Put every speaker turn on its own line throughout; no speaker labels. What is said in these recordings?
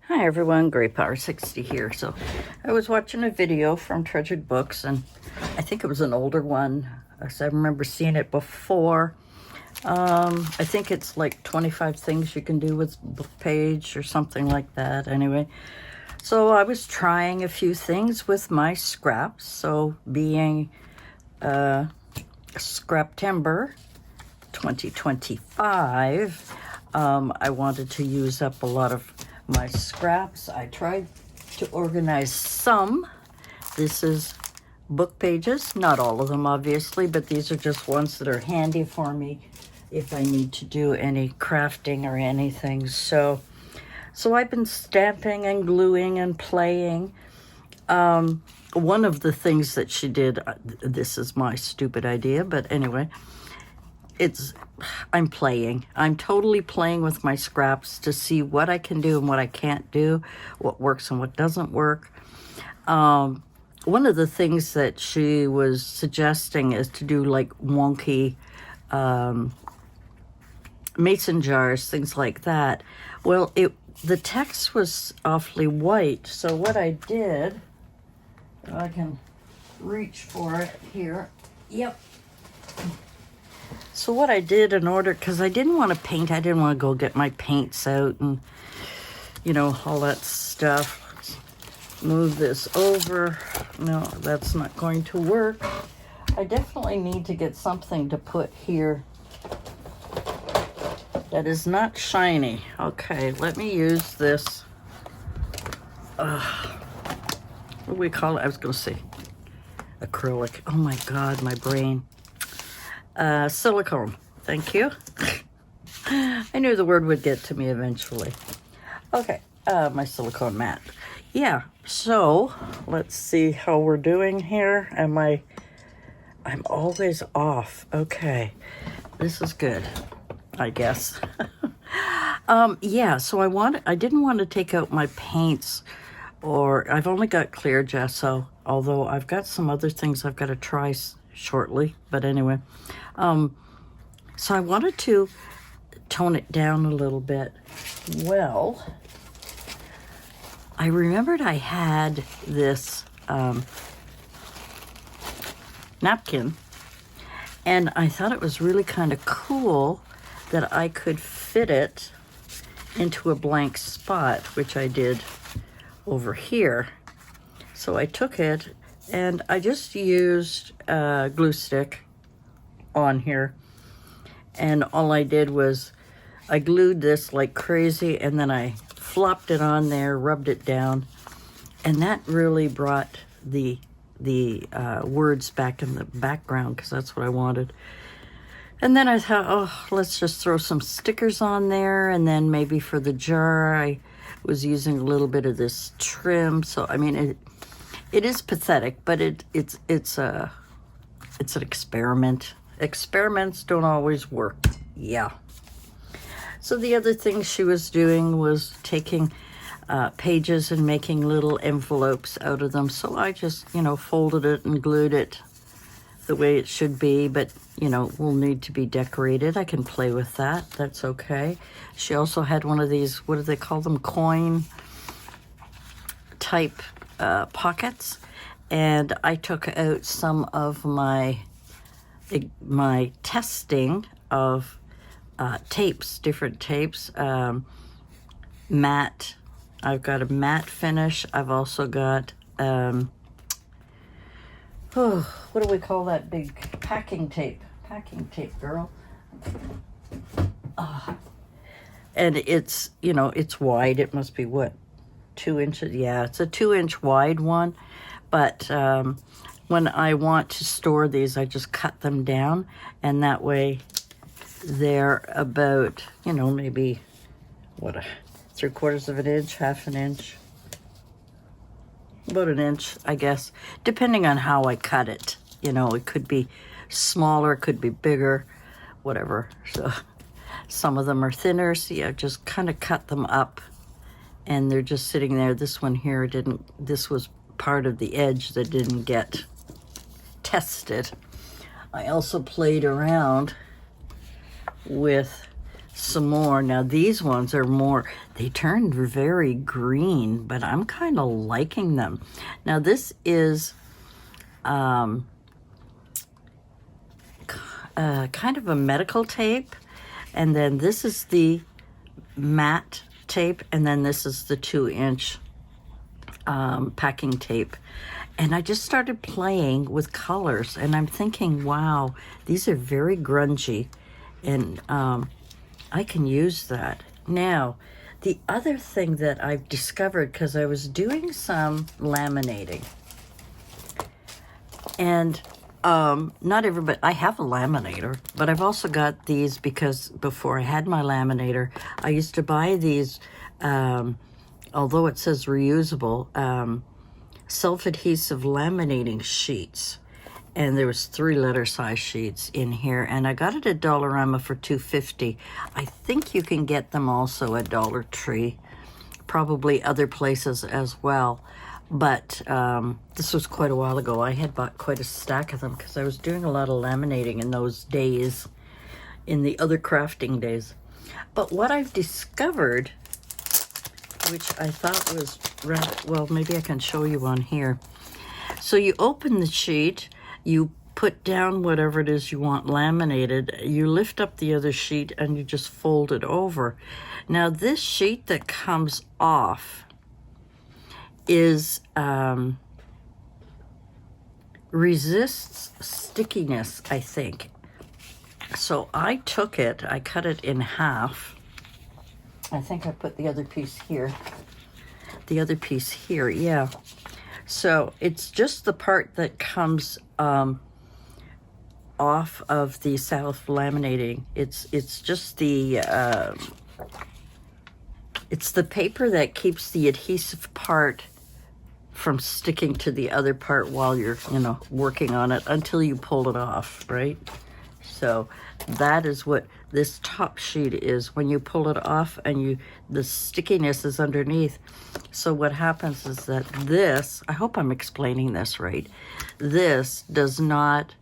Hi everyone, GrayPower60 here. So I was watching a video from Treasured Books, and I think it was an older one, so I remember seeing it before. I think it's like 25 things you can do with book page or something like that. Anyway, so I was trying a few things with my scraps. So being Scraptember 2025, I wanted to use up a lot of my scraps. I tried to organize some. This is book pages, not all of them obviously, but these are just ones that are handy for me if I need to do any crafting or anything. So I've been stamping and gluing and playing. One of the things that she did, this is my stupid idea, but anyway, I'm playing. I'm totally playing with my scraps to see what I can do and what I can't do, what works and what doesn't work. One of the things that she was suggesting is to do like wonky mason jars, things like that. Well, the text was awfully white, so what I did, I can reach for it here. Yep. So what I did in order, because I didn't want to paint, I didn't want to go get my paints out and, you know, all that stuff. Let's move this over. No, that's not going to work. I definitely need to get something to put here that is not shiny. Okay, let me use this. What do we call it? I was going to say acrylic. Oh my God, my brain. Silicone. Thank you. I knew the word would get to me eventually. Okay, my silicone mat. Yeah, so let's see how we're doing here. I'm always off. Okay, this is good, I guess. Yeah, so I didn't want to take out my paints, or I've only got clear gesso, although I've got some other things I've got to try shortly, but anyway. So I wanted to tone it down a little bit. Well, I remembered I had this napkin, and I thought it was really kind of cool that I could fit it into a blank spot, which I did over here. So I took it and I just used a glue stick on here, and all I did was I glued this like crazy, and then I flopped it on there, rubbed it down, and that really brought the words back in the background, because that's what I wanted. And then I thought, oh, let's just throw some stickers on there, and then maybe for the jar I was using a little bit of this trim. So I mean, it is pathetic, but it's an experiment. Experiments don't always work. Yeah. So the other thing she was doing was taking pages and making little envelopes out of them. So I just, folded it and glued it the way it should be, but, will need to be decorated. I can play with that. That's okay. She also had one of these, what do they call them? Coin type pockets. And I took out some of my testing of tapes, different tapes, matte. I've got a matte finish. I've also got, what do we call that big packing tape? Packing tape, girl. And it's, it's wide. It must be what, 2 inches? Yeah, it's a 2-inch wide one. But when I want to store these, I just cut them down, and that way they're about, maybe, what, 3/4 of an inch, half an inch, about an inch, I guess, depending on how I cut it. It could be smaller, it could be bigger, whatever. So some of them are thinner, so yeah, just kind of cut them up, and they're just sitting there. This one here this was part of the edge that didn't get tested. I also played around with some more. Now these ones are more, they turned very green, but I'm kind of liking them. Now this is kind of a medical tape, and then this is the matte tape, and then this is the 2-inch packing tape. And I just started playing with colors, and I'm thinking, wow, these are very grungy, and I can use that. Now, the other thing that I've discovered, because I was doing some laminating, and not everybody, I have a laminator, but I've also got these because before I had my laminator, I used to buy these, although it says reusable, self-adhesive laminating sheets. And there was 3-letter size sheets in here, and I got it at Dollarama for $2.50. I think you can get them also at Dollar Tree, probably other places as well. But this was quite a while ago. I had bought quite a stack of them because I was doing a lot of laminating in those days, in the other crafting days. But what I've discovered, which I thought was rather, well, maybe I can show you on here. So you open the sheet, you put down whatever it is you want laminated, you lift up the other sheet, and you just fold it over. Now this sheet that comes off is resists stickiness, I think. So I took it, I cut it in half. I think I put the other piece here. The other piece here, yeah. So it's just the part that comes off of the self-laminating. It's just the it's the paper that keeps the adhesive part from sticking to the other part while you're, working on it until you pull it off, right? So that is what this top sheet is. When you pull it off and the stickiness is underneath. So what happens is that this, I hope I'm explaining this right, this does not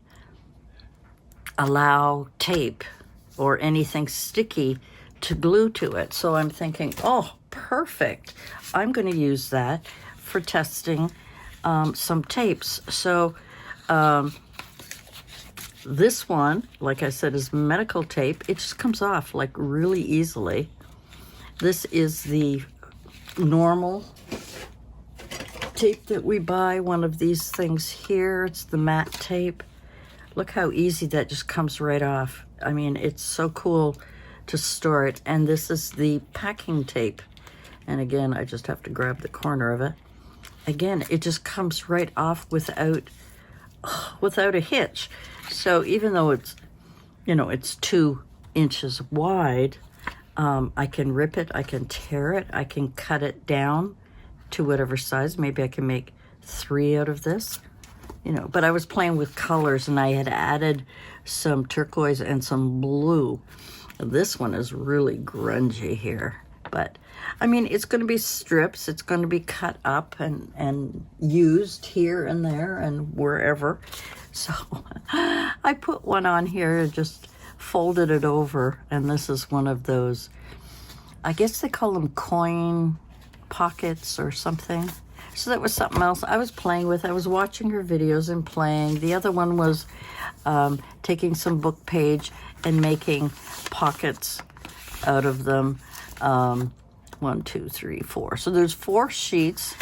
allow tape or anything sticky to glue to it. So I'm thinking, oh, perfect. I'm going to use that for testing some tapes. So this one, like I said, is medical tape. It just comes off like really easily. This is the normal tape that we buy, one of these things here. It's the matte tape. Look how easy that just comes right off. I mean, it's so cool to store it. And this is the packing tape. And again, I just have to grab the corner of it. Again, it just comes right off without a hitch. So even though it's, it's 2 inches wide, I can rip it, I can tear it, I can cut it down to whatever size. Maybe I can make 3 out of this, But I was playing with colors, and I had added some turquoise and some blue. This one is really grungy here. But, I mean, it's going to be strips. It's going to be cut up and used here and there and wherever. So I put one on here and just folded it over. And this is one of those, I guess they call them coin pockets or something. So that was something else I was playing with. I was watching her videos and playing. The other one was taking some book page and making pockets out of them. 1, 2, 3, 4. So there's 4 sheets.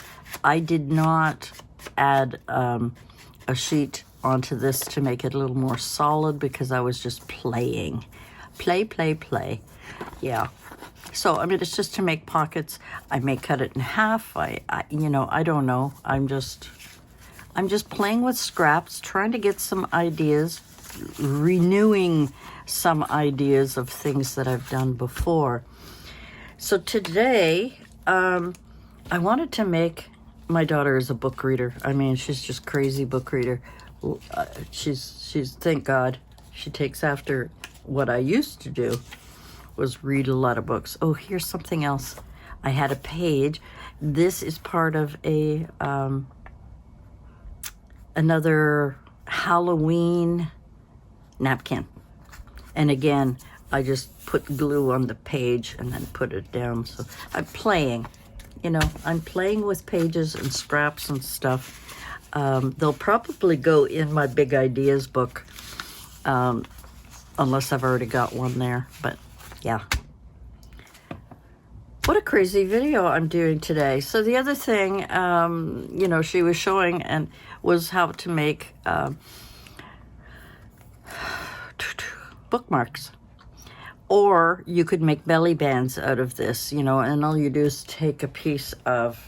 I did not add a sheet onto this to make it a little more solid because I was just playing. Play. Yeah. So, I mean, it's just to make pockets. I may cut it in half. I don't know. I'm just playing with scraps, trying to get some ideas, renewing some ideas of things that I've done before. So today, I wanted to make, my daughter is a book reader. I mean, she's just crazy book reader. She's thank God, she takes after what I used to do, was read a lot of books. Oh, here's something else. I had a page. This is part of a another Halloween napkin. And again, I just put glue on the page and then put it down. So I'm playing, you know, I'm playing with pages and scraps and stuff. They'll probably go in my big ideas book, unless I've already got one there, but yeah. What a crazy video I'm doing today. So the other thing, you know, she was showing and was how to make bookmarks. Or you could make belly bands out of this, you know, and all you do is take a piece of,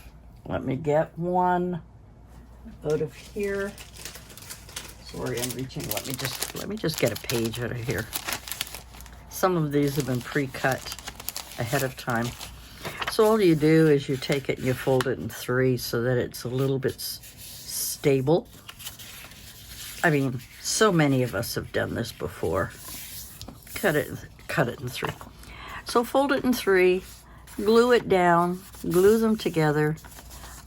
let me get one out of here. Sorry, I'm reaching. Let me just get a page out of here. Some of these have been pre-cut ahead of time. So all you do is you take it and you fold it in three so that it's a little bit stable. I mean, so many of us have done this before. Cut it in three. So fold it in three, glue it down, glue them together.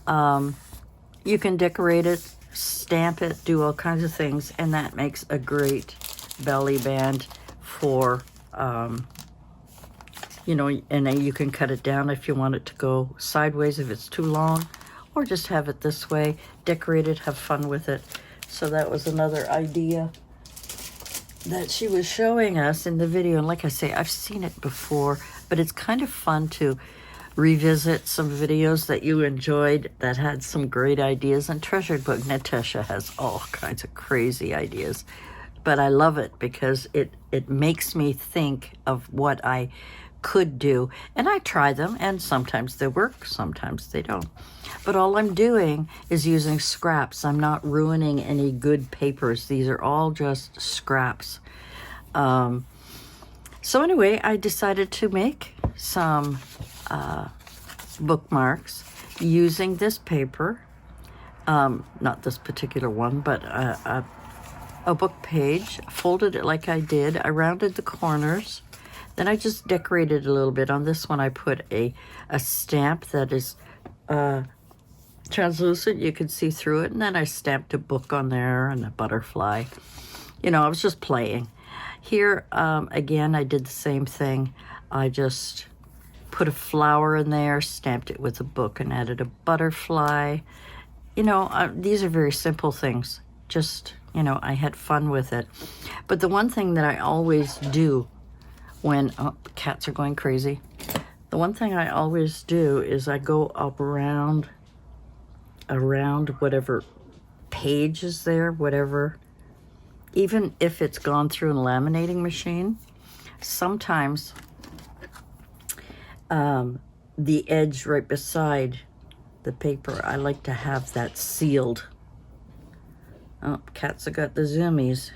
You can decorate it, stamp it, do all kinds of things, and that makes a great belly band for, you know, and then you can cut it down if you want it to go sideways if it's too long, or just have it this way, decorate it, have fun with it. So that was another idea that she was showing us in the video. And like I say, I've seen it before, but it's kind of fun to revisit some videos that you enjoyed that had some great ideas. And Treasured Book Natasha has all kinds of crazy ideas, but I love it because it makes me think of what I could do, and I try them, and sometimes they work, sometimes they don't. But all I'm doing is using scraps. I'm not ruining any good papers. These are all just scraps. So anyway, I decided to make some bookmarks using this paper. Not this particular one, but a book page. Folded it like I did. I rounded the corners. Then I just decorated a little bit. On this one, I put a stamp that is translucent. You can see through it. And then I stamped a book on there and a butterfly. You know, I was just playing. Here, again, I did the same thing. I just put a flower in there, stamped it with a book, and added a butterfly. You know, these are very simple things. Just, you know, I had fun with it. But the one thing that I always do when cats are going crazy, the one thing I always do is I go up around whatever page is there, whatever, even if it's gone through a laminating machine. Sometimes the edge right beside the paper, I like to have that sealed. Oh, cats have got the zoomies.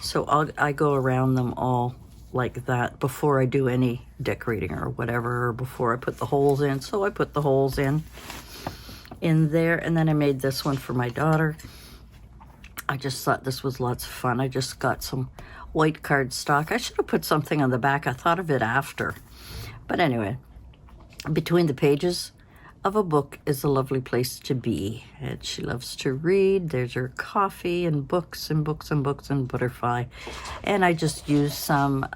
So I go around them all like that before I do any decorating or whatever, or before I put the holes in. So I put the holes in there, and then I made this one for my daughter. I just thought this was lots of fun. I just got some white cardstock. I should have put something on the back. I thought of it after. But anyway, between the pages of a book is a lovely place to be. And she loves to read. There's her coffee and books and books and books and butterfly. And I just used some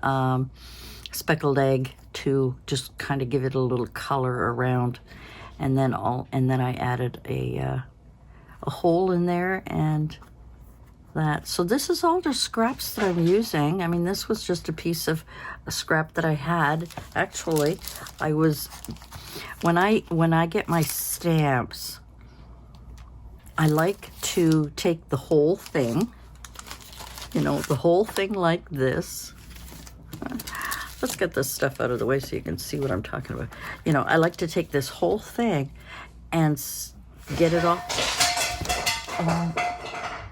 speckled egg to just kind of give it a little color around. And then I added a hole in there and that. So this is all just scraps that I'm using. I mean, this was just a piece of a scrap that I had. Actually, when I get my stamps, I like to take the whole thing, you know, the whole thing like this. Let's get this stuff out of the way so you can see what I'm talking about. You know, I like to take this whole thing and get it off.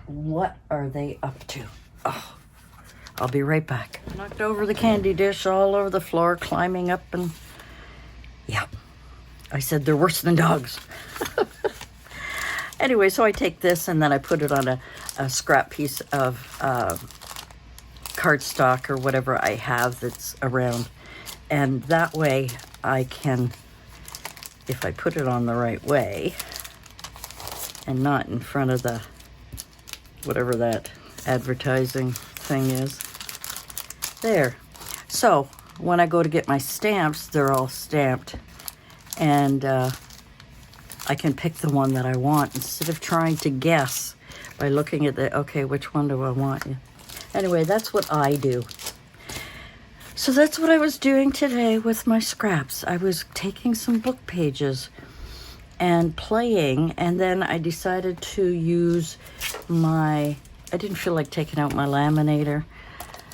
What are they up to? Oh, I'll be right back. Knocked over the candy dish all over the floor, climbing up, and yeah, I said they're worse than dogs. Anyway, so I take this and then I put it on a scrap piece of cardstock or whatever I have that's around. And that way I can, if I put it on the right way and not in front of the, whatever that advertising thing is, there. So when I go to get my stamps, they're all stamped, and I can pick the one that I want instead of trying to guess by looking at the, okay, which one do I want? Anyway, that's what I do. So that's what I was doing today with my scraps. I was taking some book pages and playing, and then I decided to use I didn't feel like taking out my laminator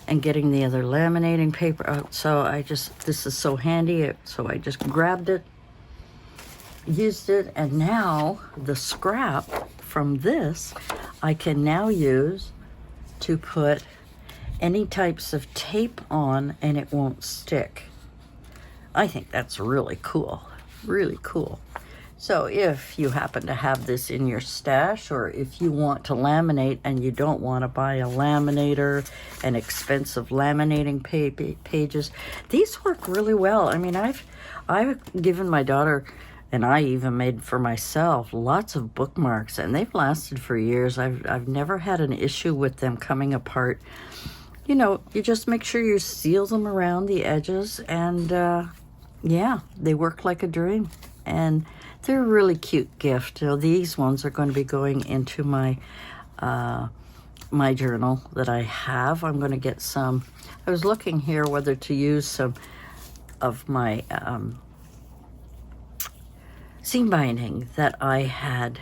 and getting the other laminating paper out, so this is so handy, so I just grabbed it, used it, and now the scrap from this I can now use to put any types of tape on, and it won't stick. I think that's really cool, really cool. So if you happen to have this in your stash, or if you want to laminate and you don't want to buy a laminator and expensive laminating pages, these work really well. I mean, I've given my daughter, and I even made for myself, lots of bookmarks, and they've lasted for years. I've never had an issue with them coming apart. You know, you just make sure you seal them around the edges, and yeah, they work like a dream. And they're a really cute gift. You know, these ones are going to be going into my my journal that I have. I'm going to get some. I was looking here whether to use some of my seam binding that I had.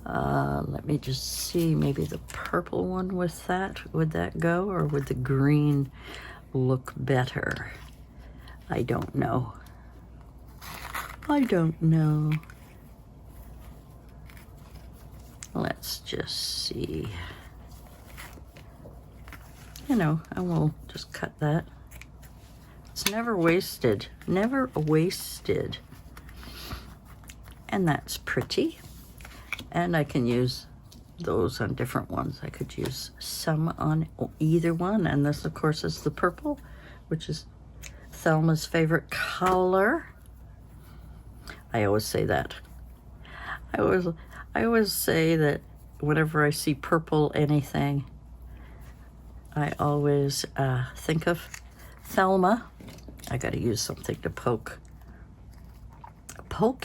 Let me just see, maybe the purple one with that. Would that go, or would the green look better? I don't know. I don't know. Let's just see. You know, I will just cut that. It's never wasted. Never wasted. And that's pretty. And I can use those on different ones. I could use some on either one. And this, of course, is the purple, which is Thelma's favorite color. I always say that. I always say that whenever I see purple anything, I always think of Thelma. I got to use something to poke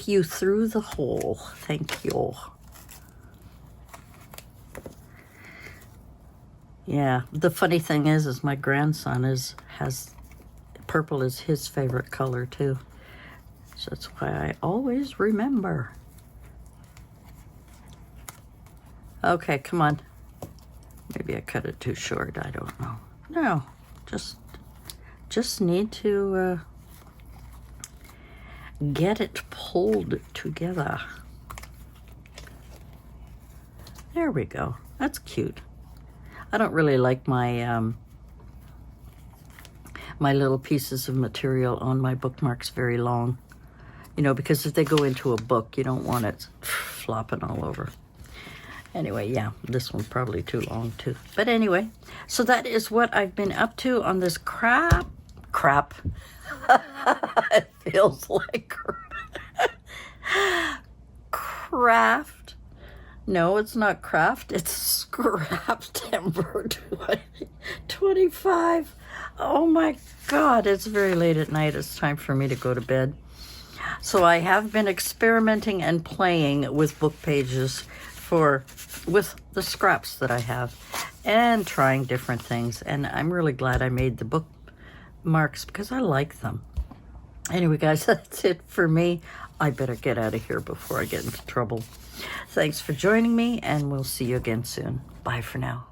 you through the hole. Thank you. Yeah, the funny thing is my grandson has purple is his favorite color too. So that's why I always remember. Okay, come on. Maybe I cut it too short. I don't know. No, just need to get it pulled together. There we go. That's cute. I don't really like my my little pieces of material on my bookmarks very long. You know, because if they go into a book, you don't want it flopping all over. Anyway, yeah, this one's probably too long too. But anyway, so that is what I've been up to on this crap. It feels like craft. No, it's not craft. It's Scraptember 25. Oh my God, it's very late at night. It's time for me to go to bed. So I have been experimenting and playing with book pages with the scraps that I have, and trying different things. And I'm really glad I made the bookmarks because I like them. Anyway, guys, that's it for me. I better get out of here before I get into trouble. Thanks for joining me, and we'll see you again soon. Bye for now.